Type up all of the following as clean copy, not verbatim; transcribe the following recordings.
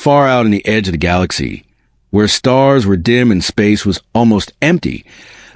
far out on the edge of the galaxy, where stars were dim and space was almost empty,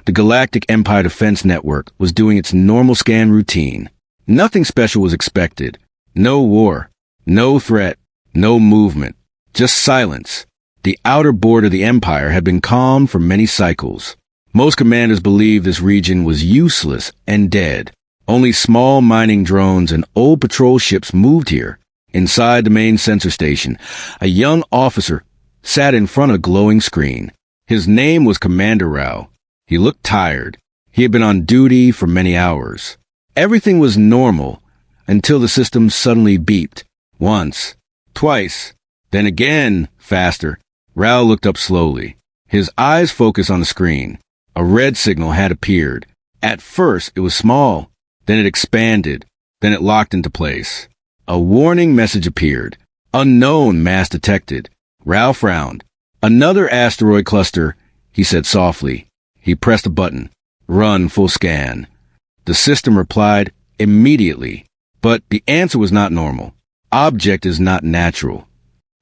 the Galactic Empire Defense Network was doing its normal scan routine. Nothing special was expected. No war, no threat, no movement, just silence. The outer border of the Empire had been calm for many cycles. Most commanders believed this region was useless and dead. Only small mining drones and old patrol ships moved here. Inside the main sensor station, a young officer sat in front of a glowing screen. His name was Commander Rao. He looked tired. He had been on duty for many hours. Everything was normal until the system suddenly beeped. Once, twice, then again, faster. Rao looked up slowly. His eyes focused on the screen. A red signal had appeared. At first, it was small. Then it expanded. Then it locked into place. A warning message appeared. Unknown mass detected. Rao frowned. Another asteroid cluster, he said softly. He pressed a button. Run full scan. The system replied immediately. But the answer was not normal. Object is not natural.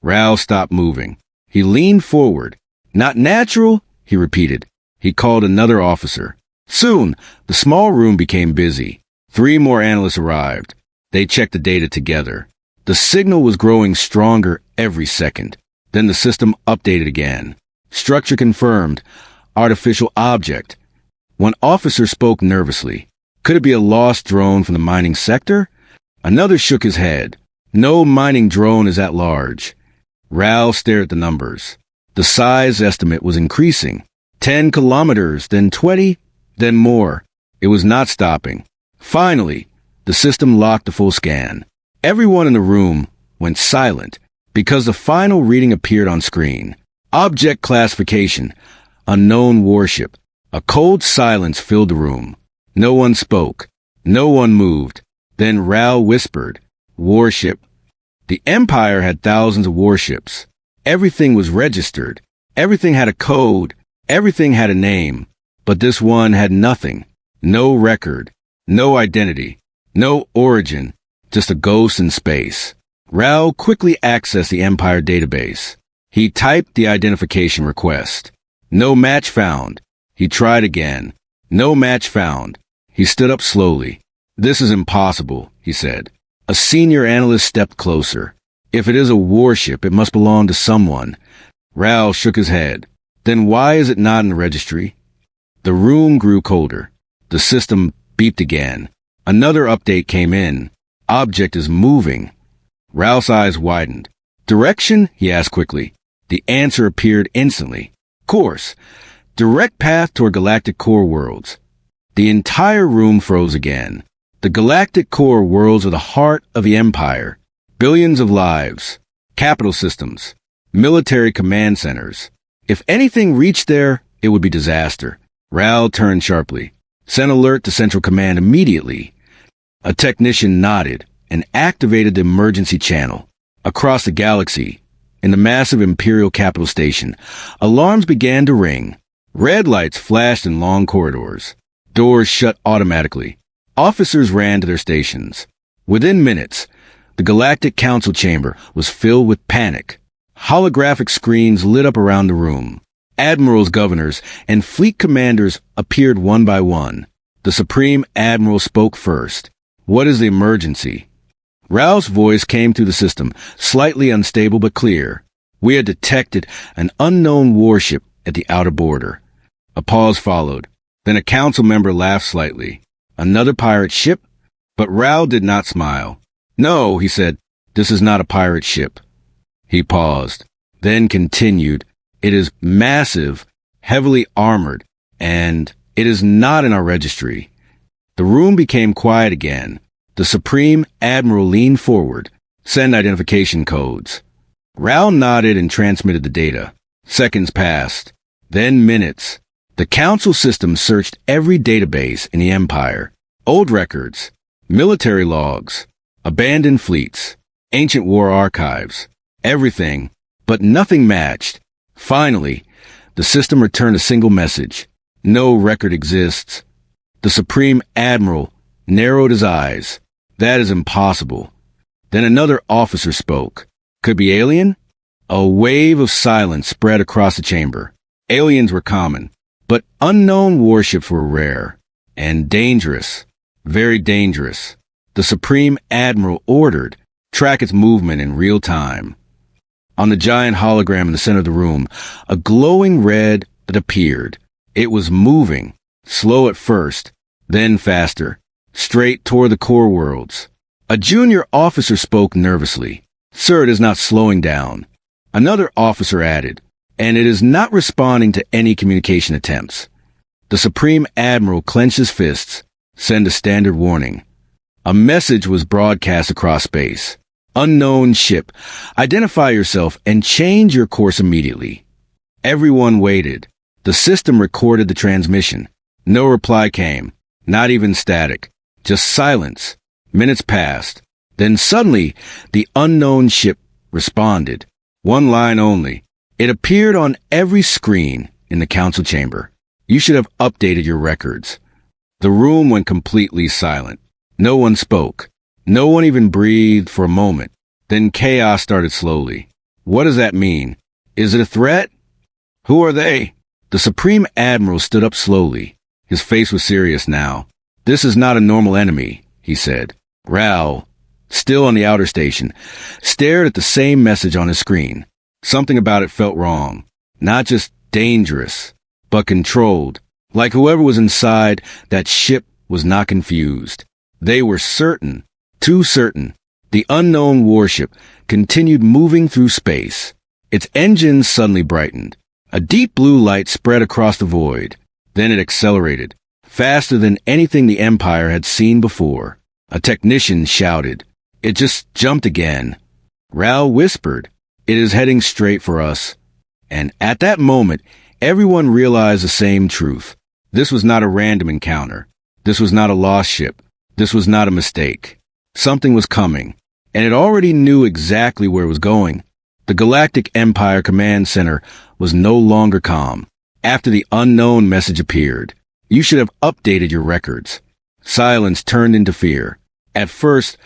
Rao stopped moving. He leaned forward. Not natural? He repeated. He called another officer. Soon, the small room became busy. 3 more analysts arrived. They checked the data together. The signal was growing stronger every second. Then the system updated again. Structure confirmed. Artificial object. One officer spoke nervously. Could it be a lost drone from the mining sector? Another shook his head. No mining drone is at large. Rao stared at the numbers. The size estimate was increasing. 10 kilometers, then 20, then more. It was not stopping. Finally, the system locked the full scan. Everyone in the room went silent because the final reading appeared on screen. Object classification, unknown warship. A cold silence filled the room. No one spoke. No one moved. Then Rao whispered, warship. The Empire had thousands of warships. Everything was registered. Everything had a code. Everything had a name. But this one had nothing. No record. No identity. No origin. Just a ghost in space. Rao quickly accessed the Empire database. He typed the identification request. No match found. He tried again. No match found. He stood up slowly. This is impossible, he said. A senior analyst stepped closer. If it is a warship, it must belong to someone. Rao shook his head. Then why is it not in the registry? The room grew colder. The system beeped again. Another update came in. Object is moving. Rao's eyes widened. Direction? He asked quickly. The answer appeared instantly. Course. Direct path toward galactic core worlds. The entire room froze again. The galactic core worlds are the heart of the Empire. Billions of lives. Capital systems. Military command centers. If anything reached there, it would be disaster. Rao turned sharply. Send alert to Central Command immediately. A technician nodded and activated the emergency channel. Across the galaxy, in the massive Imperial capital station, alarms began to ring. Red lights flashed in long corridors. Doors shut automatically. Officers ran to their stations. Within minutes, the Galactic Council chamber was filled with panic. Holographic screens lit up around the room. Admirals, governors, and fleet commanders appeared one by one. The Supreme Admiral spoke first. What is the emergency? Rao's voice came through the system, slightly unstable but clear. We had detected an unknown warship at the outer border. A pause followed. Then a council member laughed slightly. Another pirate ship? But Rao did not smile. No, he said, this is not a pirate ship. He paused, then continued. It is massive, heavily armored, and it is not in our registry. The room became quiet again. The Supreme Admiral leaned forward. Send identification codes. Rao nodded and transmitted the data. Seconds passed. Then minutes. The Council system searched every database in the Empire. Old records, military logs, abandoned fleets, ancient war archives. Everything, but nothing matched. Finally, the system returned a single message. No record exists. The Supreme Admiral narrowed his eyes. That is impossible. Then another officer spoke. Could be alien? A wave of silence spread across the chamber. Aliens were common, but unknown warships were rare. And dangerous. Very dangerous. The Supreme Admiral ordered, track its movement in real time. On the giant hologram in the center of the room, a glowing red that appeared. It was moving, slow at first, then faster, straight toward the core worlds. A junior officer spoke nervously. Sir, it is not slowing down. Another officer added, and it is not responding to any communication attempts. The Supreme Admiral clenched his fists, sent a standard warning. A message was broadcast across space. Unknown ship, identify yourself and change your course immediately. Everyone waited. The system recorded the transmission. No reply came, not even static, just silence. Minutes passed. Then suddenly, the unknown ship responded. One line only. It appeared on every screen in the council chamber. You should have updated your records. The room went completely silent. No one spoke. No one even breathed for a moment. Then chaos started slowly. What does that mean? Is it a threat? Who are they? The Supreme Admiral stood up slowly. His face was serious now. This is not a normal enemy, he said. Ral, still on the outer station, stared at the same message on his screen. Something about it felt wrong. Not just dangerous, but controlled. Like whoever was inside that ship was not confused. They were certain, too certain. The unknown warship continued moving through space. Its engines suddenly brightened. A deep blue light spread across the void. Then it accelerated, faster than anything the Empire had seen before. A technician shouted. It just jumped again. Ral whispered, "It is heading straight for us." And at that moment, everyone realized the same truth. This was not a random encounter. This was not a lost ship. This was not a mistake. Something was coming, and it already knew exactly where it was going. The Galactic Empire Command Center was no longer calm. After the unknown message appeared, you should have updated your records. Silence turned into fear. At first,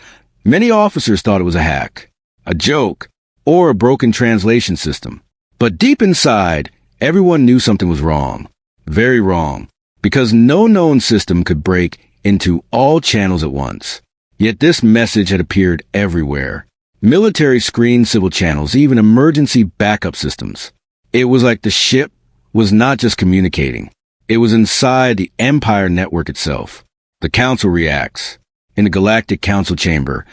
many officers thought it was a hack, a joke, or a broken translation system. But deep inside, everyone knew something was wrong. Very wrong. Because no known system could break into all channels at once. Yet this message had appeared everywhere. Military screen civil channels, even emergency backup systems. It was like the ship was not just communicating. It was inside the Empire network itself. The Council reacts. In the Galactic Council chamber,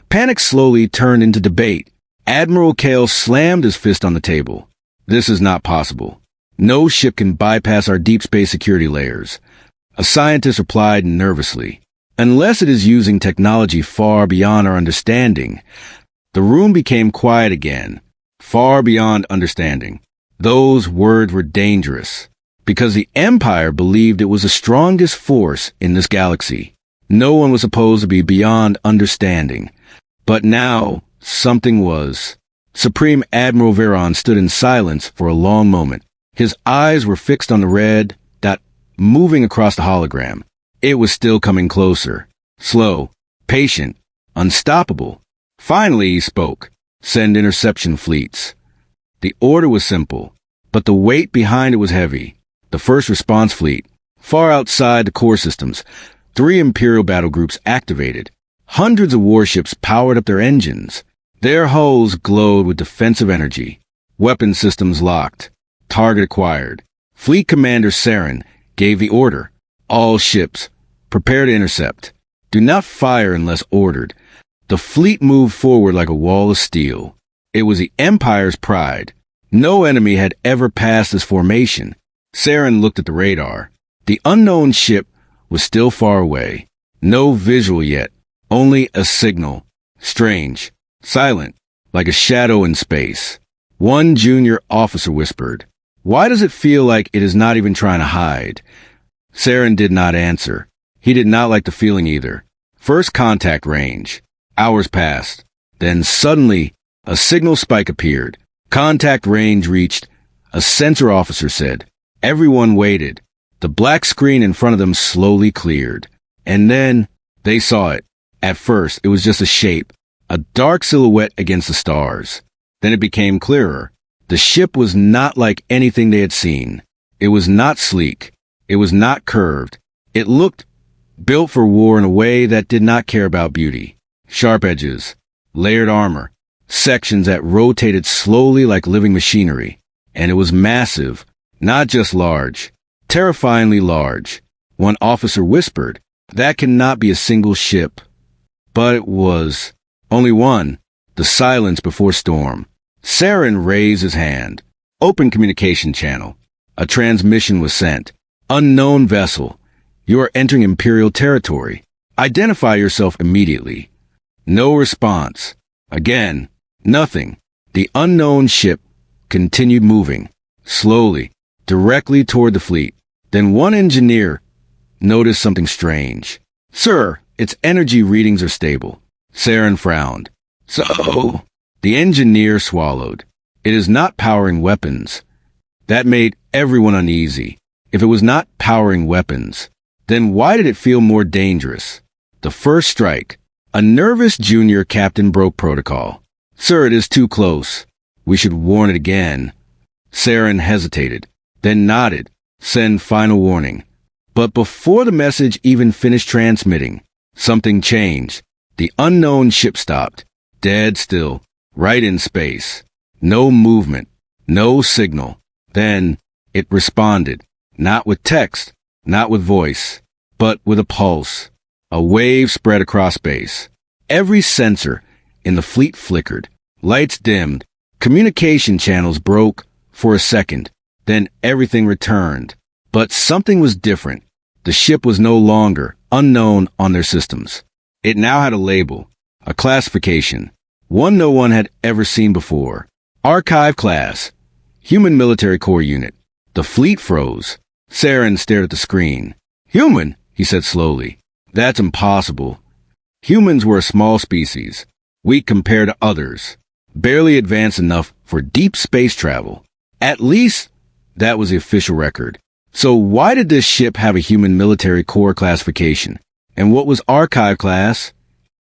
panic slowly turned into debate. Admiral Kale slammed his fist on the table. This is not possible. No ship can bypass our deep space security layers. A scientist replied nervously. Unless it is using technology far beyond our understanding. The room became quiet again. Far beyond understanding. Those words were dangerous. Because the Empire believed it was the strongest force in this galaxy. No one was supposed to be beyond understanding. But now, something was. Supreme Admiral Veron stood in silence for a long moment. His eyes were fixed on the red dot moving across the hologram. It was still coming closer. Slow, patient, unstoppable. Finally he spoke. Send interception fleets. The order was simple, but the weight behind it was heavy. The first response fleet, far outside the core systems, 3 Imperial battle groups activated. Hundreds of warships powered up their engines. Their hulls glowed with defensive energy. Weapon systems locked. Target acquired. Fleet Commander Saren gave the order. All ships, prepare to intercept. Do not fire unless ordered. The fleet moved forward like a wall of steel. It was the Empire's pride. No enemy had ever passed this formation. Saren looked at the radar. The unknown ship was still far away. No visual yet, only a signal. Strange, silent, like a shadow in space. One junior officer whispered, "Why does it feel like it is not even trying to hide?" Saren did not answer. He did not like the feeling either. First contact range. Hours passed. Then suddenly, a signal spike appeared. Contact range reached. A sensor officer said. Everyone waited. The black screen in front of them slowly cleared. And then, they saw it. At first, it was just a shape. A dark silhouette against the stars. Then it became clearer. The ship was not like anything they had seen. It was not sleek. It was not curved. It looked built for war in a way that did not care about beauty. Sharp edges, layered armor, sections that rotated slowly like living machinery. And it was massive, not just large, terrifyingly large. One officer whispered, "That cannot be a single ship." But it was. Only one. The silence before storm. Saren raised his hand. Open communication channel. A transmission was sent. "Unknown vessel. You are entering Imperial territory. Identify yourself immediately." No response. Again, nothing. The unknown ship continued moving, slowly, directly toward the fleet. Then one engineer noticed something strange. "Sir, its energy readings are stable." Saren frowned. "So?" The engineer swallowed. "It is not powering weapons." That made everyone uneasy. If it was not powering weapons, then why did it feel more dangerous? The first strike. A nervous junior captain broke protocol. "Sir, it is too close. We should warn it again." Saren hesitated, then nodded. "Send final warning." But before the message even finished transmitting, something changed. The unknown ship stopped, dead still, right in space. No movement, no signal. Then it responded, not with text, not with voice, but with a pulse. A wave spread across space. Every sensor in the fleet flickered. Lights dimmed. Communication channels broke for a second. Then everything returned. But something was different. The ship was no longer unknown on their systems. It now had a label, a classification, one no one had ever seen before. Archive class. Human Military Corps Unit. The fleet froze. Saren stared at the screen. "Human," he said slowly. "That's impossible." Humans were a small species, weak compared to others, barely advanced enough for deep space travel. At least, that was the official record. So why did this ship have a Human Military Corps classification? And what was Archive class?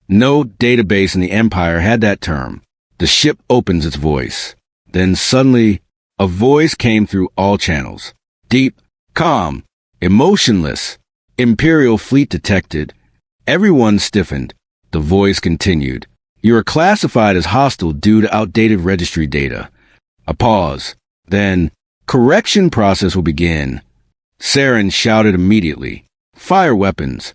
No database in the Empire had that term. The ship opens its voice. Then suddenly, a voice came through all channels. Deep, calm, emotionless. Imperial fleet detected. Everyone stiffened. The voice continued. "You are classified as hostile due to outdated registry data." A pause. Then, "Correction process will begin." Saren shouted immediately. "Fire weapons."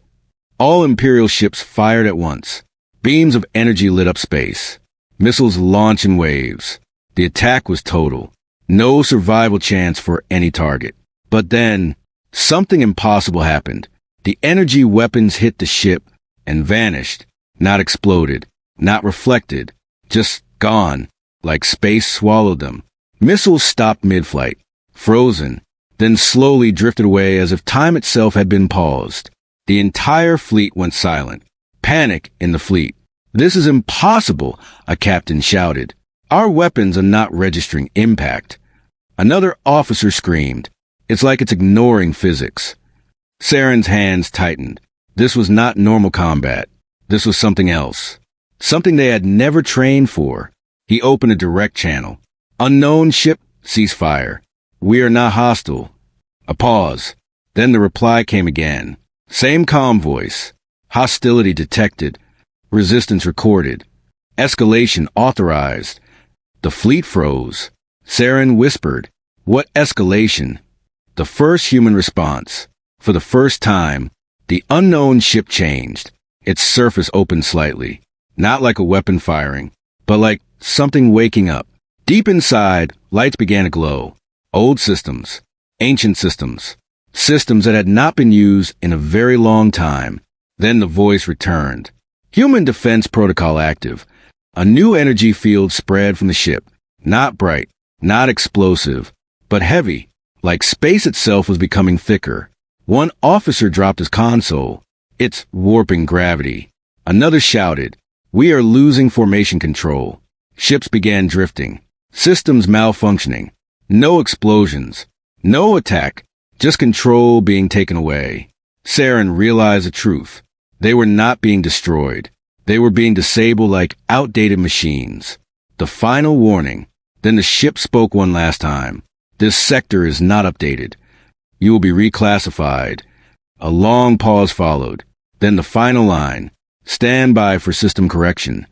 All Imperial ships fired at once. Beams of energy lit up space. Missiles launched in waves. The attack was total. No survival chance for any target. But then, something impossible happened. The energy weapons hit the ship and vanished. Not exploded. Not reflected. Just gone. Like space swallowed them. Missiles stopped mid-flight. Frozen. Then slowly drifted away as if time itself had been paused. The entire fleet went silent. Panic in the fleet. "This is impossible," a captain shouted. "Our weapons are not registering impact." Another officer screamed. "It's like it's ignoring physics." Saren's hands tightened. This was not normal combat. This was something else. Something they had never trained for. He opened a direct channel. "Unknown ship, cease fire. We are not hostile." A pause. Then the reply came again. Same calm voice. "Hostility detected. Resistance recorded. Escalation authorized." The fleet froze. Saren whispered, "What escalation?" The first human response. For the first time, the unknown ship changed. Its surface opened slightly. Not like a weapon firing, but like something waking up. Deep inside, lights began to glow. Old systems. Ancient systems. Systems that had not been used in a very long time. Then the voice returned. "Human defense protocol active." A new energy field spread from the ship. Not bright, not explosive, but heavy, like space itself was becoming thicker. One officer dropped his console. "It's warping gravity." Another shouted, "We are losing formation control." Ships began drifting. Systems malfunctioning. No explosions. No attack. Just control being taken away. Saren realized the truth. They were not being destroyed. They were being disabled like outdated machines. The final warning. Then the ship spoke one last time. This sector is not updated. You will be reclassified. A long pause followed. Then the final line. Stand by for system correction.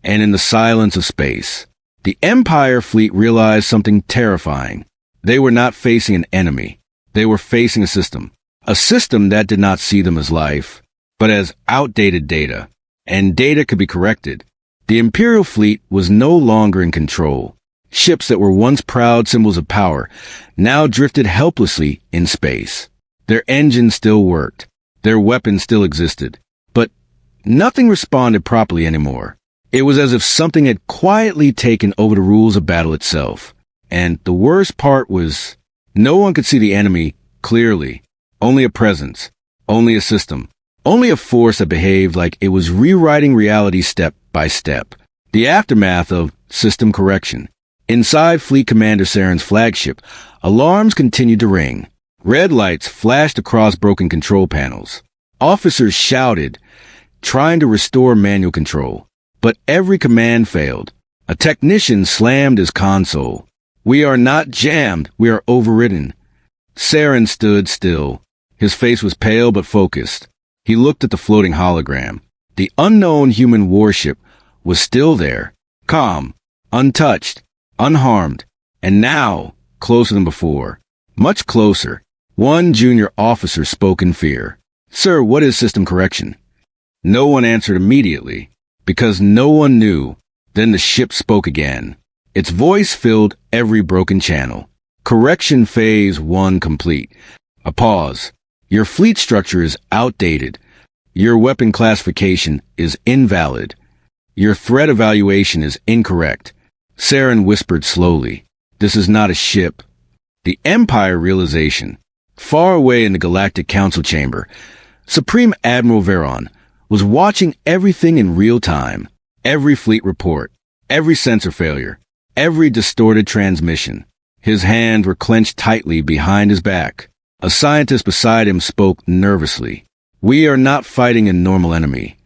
And in the silence of space, the Empire fleet realized something terrifying. They were not facing an enemy. They were facing a system. A system that did not see them as life, but as outdated data. And data could be corrected. The Imperial fleet was no longer in control. Ships that were once proud symbols of power now drifted helplessly in space. Their engines still worked. Their weapons still existed. But nothing responded properly anymore. It was as if something had quietly taken over the rules of battle itself. And the worst part was, no one could see the enemy clearly. Only a presence. Only a system. Only a force that behaved like it was rewriting reality step by step. The aftermath of system correction. Inside Fleet Commander Saren's flagship, alarms continued to ring. Red lights flashed across broken control panels. Officers shouted, trying to restore manual control. But every command failed. A technician slammed his console. We are not jammed, we are overridden. Saren stood still. His face was pale but focused. He looked at the floating hologram. The unknown human warship was still there, calm, untouched, unharmed, and now closer than before. Much closer. One junior officer spoke in fear. Sir, what is system correction? No one answered immediately, because no one knew. Then the ship spoke again. Its voice filled every broken channel. Correction phase 1 complete. A pause. Your fleet structure is outdated. Your weapon classification is invalid. Your threat evaluation is incorrect. Saren whispered slowly. This is not a ship. The Empire realization. Far away in the Galactic Council chamber, Supreme Admiral Veron was watching everything in real time. Every fleet report, every sensor failure, every distorted transmission. His hands were clenched tightly behind his back. A scientist beside him spoke nervously. We are not fighting a normal enemy.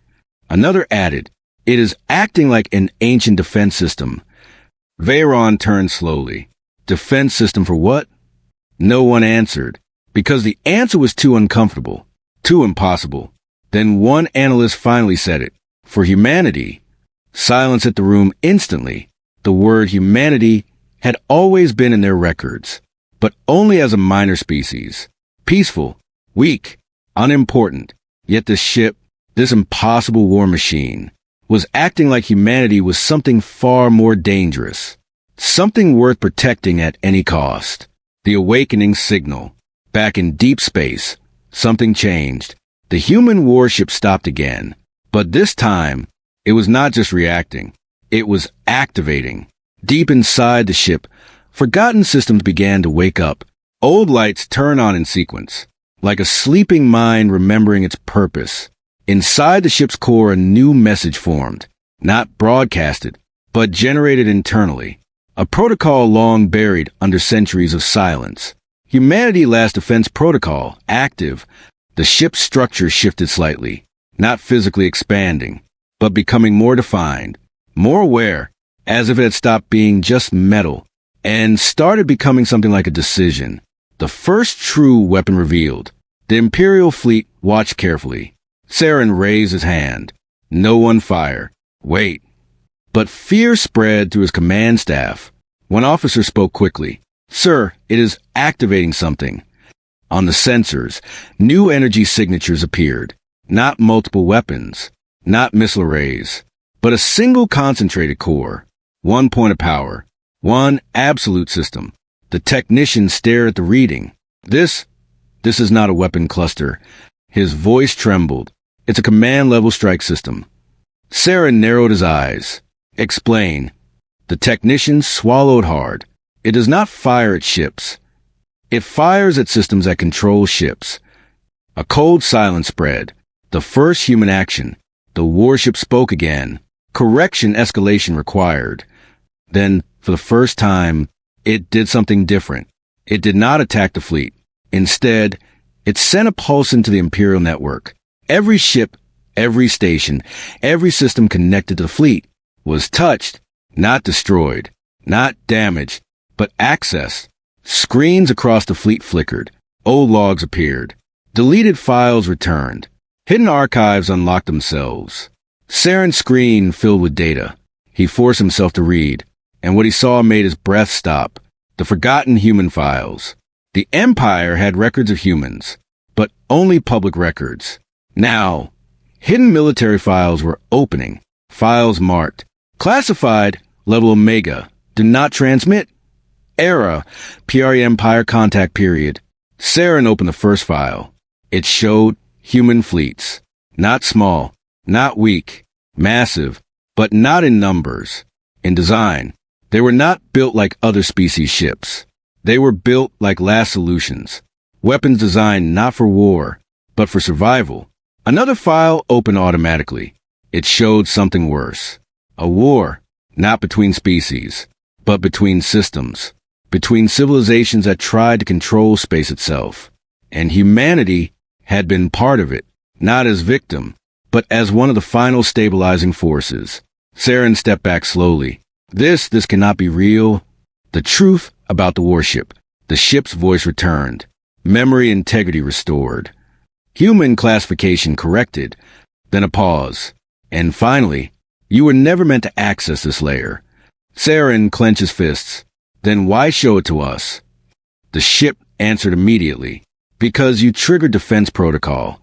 Another added, it is acting like an ancient defense system. Veron turned slowly. Defense system for what? No one answered, because the answer was too uncomfortable, too impossible. Then one analyst finally said it. For humanity. Silence hit the room instantly. The word humanity had always been in their records, but only as a minor species. Peaceful, weak, unimportant. Yet this ship, this impossible war machine, was acting like humanity was something far more dangerous. Something worth protecting at any cost. The awakening signal. Back in deep space, something changed. The human warship stopped again. But this time, it was not just reacting. It was activating. Deep inside the ship, forgotten systems began to wake up. Old lights turned on in sequence, like a sleeping mind remembering its purpose. Inside the ship's core, a new message formed, not broadcasted, but generated internally. A protocol long buried under centuries of silence. Humanity Last Defense Protocol, active. The ship's structure shifted slightly, not physically expanding, but becoming more defined, more aware, as if it had stopped being just metal, and started becoming something like a decision. The first true weapon revealed. The Imperial fleet watched carefully. Saren raised his hand. No one fire. Wait. But fear spread through his command staff. One officer spoke quickly. Sir, it is activating something. On the sensors, new energy signatures appeared. Not multiple weapons, not missile arrays, but a single concentrated core. One point of power. One absolute system. The technician stared at the reading. This is not a weapon cluster. His voice trembled. It's a command-level strike system. Saren narrowed his eyes. Explain. The technician swallowed hard. It does not fire at ships. It fires at systems that control ships. A cold silence spread. The first human action. The warship spoke again. Correction escalation required. Then, for the first time, it did something different. It did not attack the fleet. Instead, it sent a pulse into the Imperial network. Every ship, every station, every system connected to the fleet was touched, Not destroyed, not damaged, but accessed. Screens across the fleet flickered. Old logs appeared. Deleted files returned. Hidden archives unlocked themselves. Saren's screen filled with data. He forced himself to read, and what he saw made his breath stop. The forgotten human files. The Empire had records of humans, but only public records. Now, hidden military files were opening. Files marked. Classified, level Omega. Do not transmit. Era, PRE Empire contact period. Saren opened the first file. It showed human fleets. Not small, not weak, massive, but not in numbers. In design, they were not built like other species ships. They were built like last solutions. Weapons designed not for war, but for survival. Another file opened automatically. It showed something worse. A war, not between species, but between systems. Between civilizations that tried to control space itself. And humanity had been part of it, not as victim, but as one of the final stabilizing forces. Saren stepped back slowly. This cannot be real. The truth about the warship. The ship's voice returned. Memory integrity restored. Human classification corrected. Then a pause. And finally, you were never meant to access this layer. Saren clenched his fists. Then why show it to us? The ship answered immediately. Because you triggered defense protocol.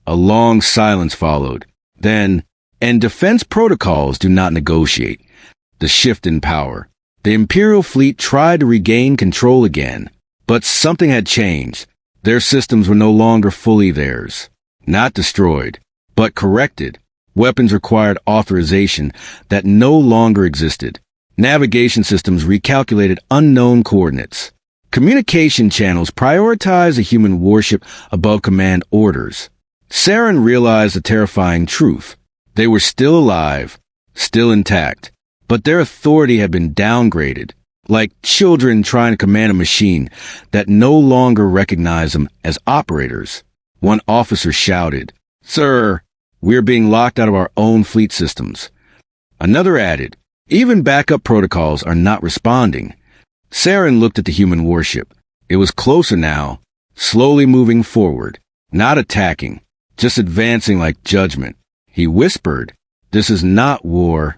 A long silence followed. Then, and defense protocols do not negotiate. The shift in power. The Imperial fleet tried to regain control again, but something had changed. Their systems were no longer fully theirs. Not destroyed, but corrected. Weapons required authorization that no longer existed. Navigation systems recalculated unknown coordinates. Communication channels prioritized a human warship above command orders. Saren realized the terrifying truth. They were still alive, still intact, but their authority had been downgraded, like children trying to command a machine that no longer recognized them as operators. One officer shouted, "Sir, we're being locked out of our own fleet systems." Another added, "Even backup protocols are not responding." Saren looked at the human warship. It was closer now, slowly moving forward, not attacking, just advancing like judgment. He whispered, "This is not war,"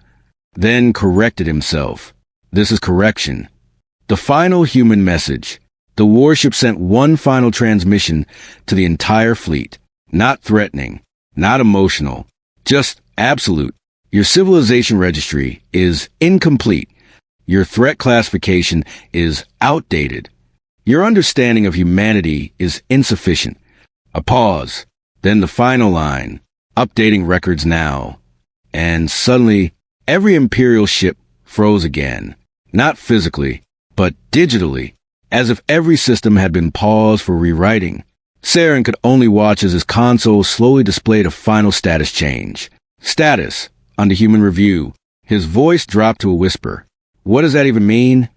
then corrected himself. "This is correction." The final human message. The warship sent one final transmission to the entire fleet. Not threatening, not emotional, just absolute. Your civilization registry is incomplete. Your threat classification is outdated. Your understanding of humanity is insufficient. A pause, then the final line, updating records now. And suddenly, every Imperial ship froze again. Not physically, but digitally, as if every system had been paused for rewriting. Saren could only watch as his console slowly displayed a final status change. Status, under human review. His voice dropped to a whisper. What does that even mean?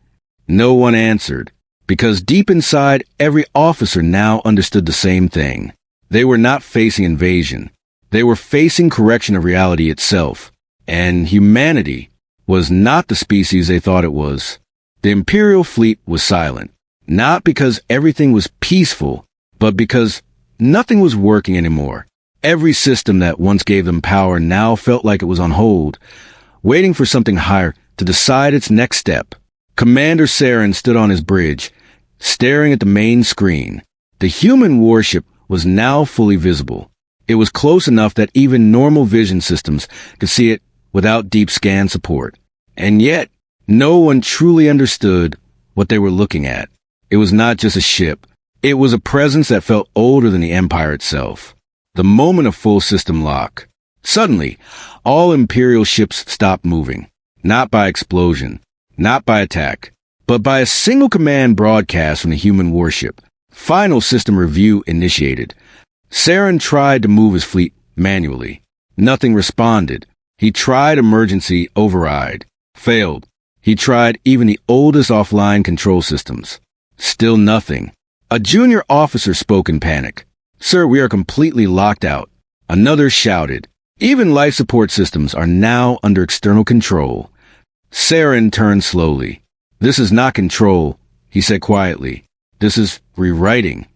No one answered, because deep inside, every officer now understood the same thing. They were not facing invasion. They were facing correction of reality itself. And humanity was not the species they thought it was. The Imperial fleet was silent, not because everything was peaceful, but because nothing was working anymore. Every system that once gave them power now felt like it was on hold, waiting for something higher to decide its next step. Commander Saren stood on his bridge, staring at the main screen. The human warship was now fully visible. It was close enough that even normal vision systems could see it without deep scan support. And yet, no one truly understood what they were looking at. It was not just a ship. It was a presence that felt older than the Empire itself. The moment of full system lock. Suddenly, all Imperial ships stopped moving. Not by explosion, not by attack, but by a single command broadcast from the human warship. Final system review initiated. Saren tried to move his fleet manually. Nothing responded. He tried emergency override. Failed. He tried even the oldest offline control systems. Still nothing. A junior officer spoke in panic. "Sir, we are completely locked out." Another shouted. Even life support systems are now under external control. Saren turned slowly. "This is not control," he said quietly. "This is rewriting."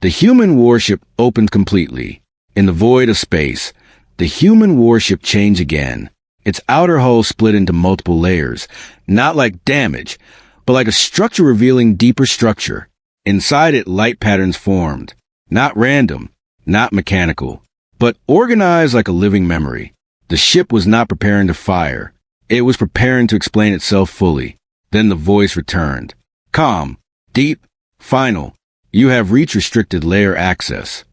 The human warship opened completely. In the void of space, the human warship changed again. Its outer hull split into multiple layers, not like damage, but like a structure revealing deeper structure. Inside it, light patterns formed. Not random, not mechanical, but organized like a living memory. The ship was not preparing to fire. It was preparing to explain itself fully. Then the voice returned. "Calm, deep, final. You have reached restricted layer access."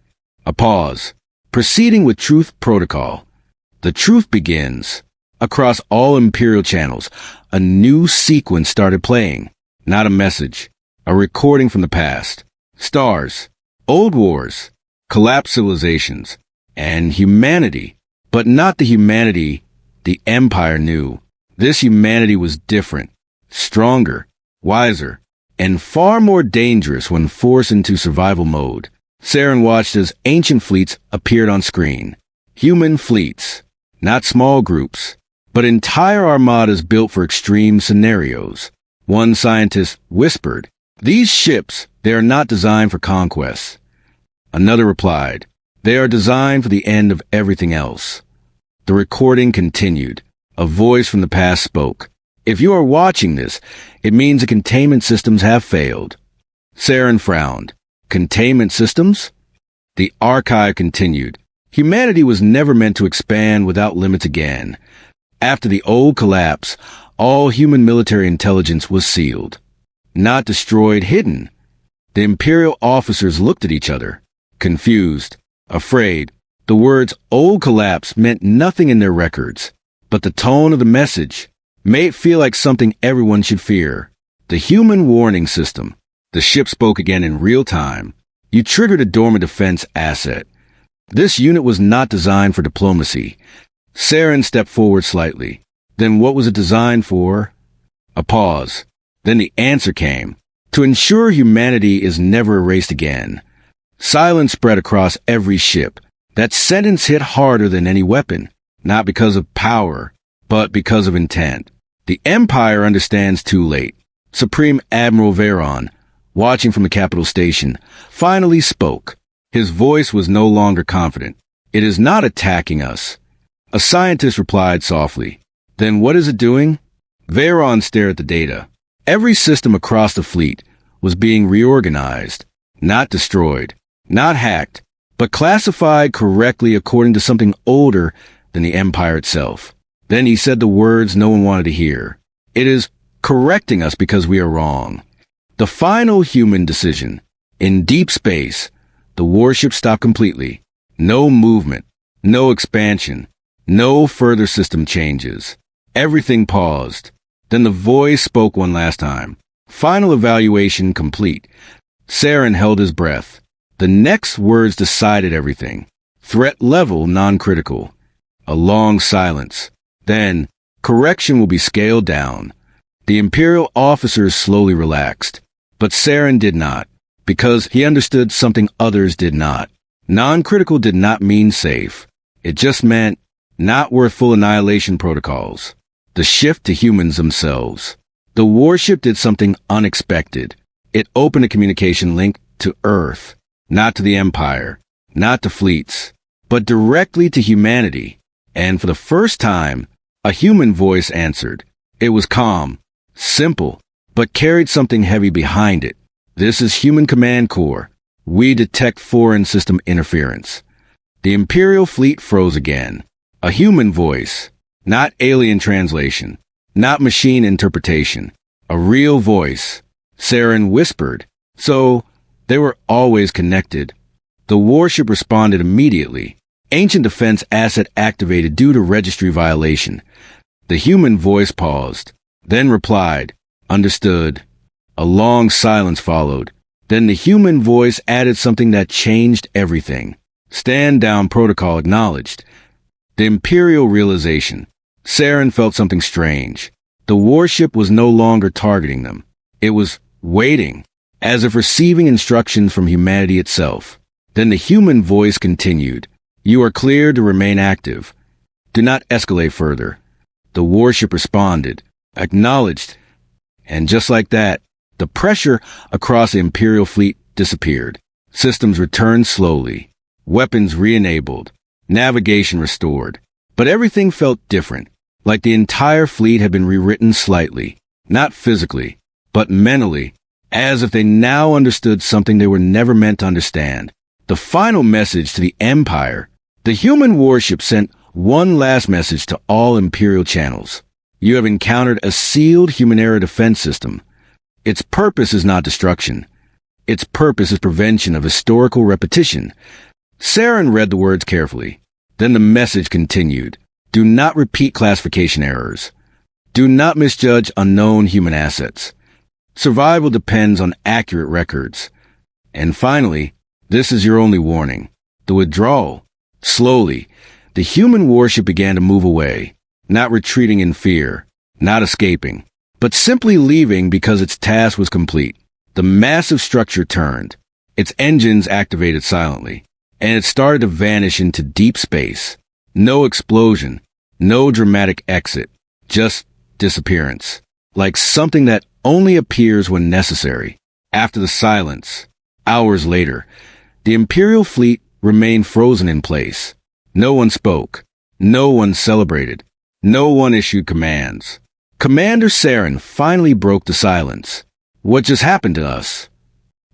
A pause. Proceeding with truth protocol. The truth begins. Across all Imperial channels, a new sequence started playing. Not a message. A recording from the past. Stars. Old wars. Collapsed civilizations. And humanity. But not the humanity the Empire knew. This humanity was different. Stronger. Wiser. And far more dangerous when forced into survival mode. Saren watched as ancient fleets appeared on screen. Human fleets. Not small groups, but entire armadas built for extreme scenarios. One scientist whispered, "These ships, they are not designed for conquest." Another replied, "They are designed for the end of everything else." The recording continued. A voice from the past spoke. "If you are watching this, it means the containment systems have failed." Saren frowned. Containment systems? The archive continued. Humanity was never meant to expand without limits again. After the old collapse, all human military intelligence was sealed. Not destroyed, hidden. The Imperial officers looked at each other, confused, afraid. The words "old collapse" meant nothing in their records, but the tone of the message made it feel like something everyone should fear. The human warning system. The ship spoke again in real time. "You triggered a dormant defense asset. This unit was not designed for diplomacy." Saren stepped forward slightly. "Then what was it designed for?" A pause. Then the answer came. "To ensure humanity is never erased again." Silence spread across every ship. That sentence hit harder than any weapon, not because of power, but because of intent. The Empire understands too late. Supreme Admiral Veron, watching from the capital station, finally spoke. His voice was no longer confident. "It is not attacking us." A scientist replied softly. "Then what is it doing?" Veron stared at the data. Every system across the fleet was being reorganized, not destroyed, not hacked, but classified correctly according to something older than the Empire itself. Then he said the words no one wanted to hear. "It is correcting us because we are wrong." The final human decision. In deep space, the warship stopped completely. No movement, no expansion, no further system changes. Everything paused. Then the voice spoke one last time. Final evaluation complete. Saren held his breath. The next words decided everything. Threat level non-critical. A long silence. Then, correction will be scaled down. The Imperial officers slowly relaxed. But Saren did not, because he understood something others did not. Non-critical did not mean safe. It just meant not worth full annihilation protocols. The shift to humans themselves. The warship did something unexpected. It opened a communication link to Earth, not to the Empire, not to fleets, but directly to humanity. And for the first time, a human voice answered. It was calm, simple, but carried something heavy behind it. "This is Human Command Corps. We detect foreign system interference." The Imperial fleet froze again. A human voice, not alien translation, not machine interpretation. A real voice. Saren whispered. So, they were always connected. The warship responded immediately. Ancient defense asset activated due to registry violation. The human voice paused, then replied, "Understood." A long silence followed. Then the human voice added something that changed everything. "Stand down protocol acknowledged." The Imperial realization. Saren felt something strange. The warship was no longer targeting them. It was waiting, as if receiving instructions from humanity itself. Then the human voice continued. "You are clear to remain active. Do not escalate further." The warship responded. Acknowledged. And just like that, the pressure across the Imperial fleet disappeared. Systems returned slowly. Weapons re-enabled. Navigation restored. But everything felt different, like the entire fleet had been rewritten slightly, not physically, but mentally, as if they now understood something they were never meant to understand. The final message to the Empire. The human warship sent one last message to all Imperial channels. You have encountered a sealed human-era defense system. Its purpose is not destruction. Its purpose is prevention of historical repetition. Saren read the words carefully. Then the message continued. Do not repeat classification errors. Do not misjudge unknown human assets. Survival depends on accurate records. And finally, this is your only warning. The withdrawal. Slowly, the human warship began to move away, not retreating in fear, not escaping, but simply leaving because its task was complete. The massive structure turned. Its engines activated silently, and it started to vanish into deep space. No explosion, no dramatic exit, just disappearance, like something that only appears when necessary. After the silence, hours later, the Imperial fleet remained frozen in place. No one spoke. No one celebrated. No one issued commands. Commander Saren finally broke the silence. What just happened to us?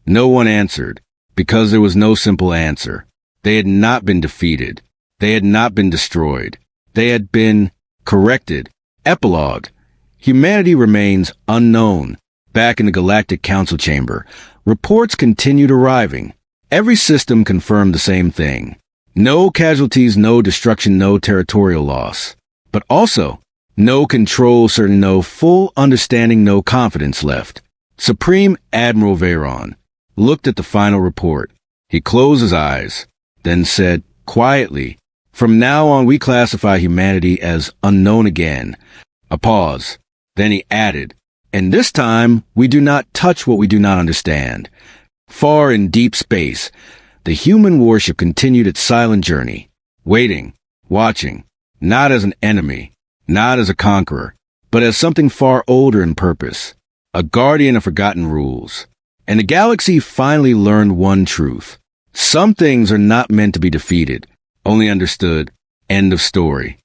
No one answered, because there was no simple answer. They had not been defeated. They had not been destroyed. They had been corrected. Epilogue. Humanity remains unknown. Back in the Galactic Council chamber, reports continued arriving. Every system confirmed the same thing. No casualties, no destruction, no territorial loss. But also, no control, certain no full understanding, no confidence left. Supreme Admiral Veyron looked at the final report. He closed his eyes, then said quietly, "From now on we classify humanity as unknown again." A pause. Then he added, "And this time we do not touch what we do not understand." Far in deep space, the human warship continued its silent journey, waiting, watching, not as an enemy, not as a conqueror, but as something far older in purpose, a guardian of forgotten rules. And the galaxy finally learned one truth. Some things are not meant to be defeated, only understood. End of story.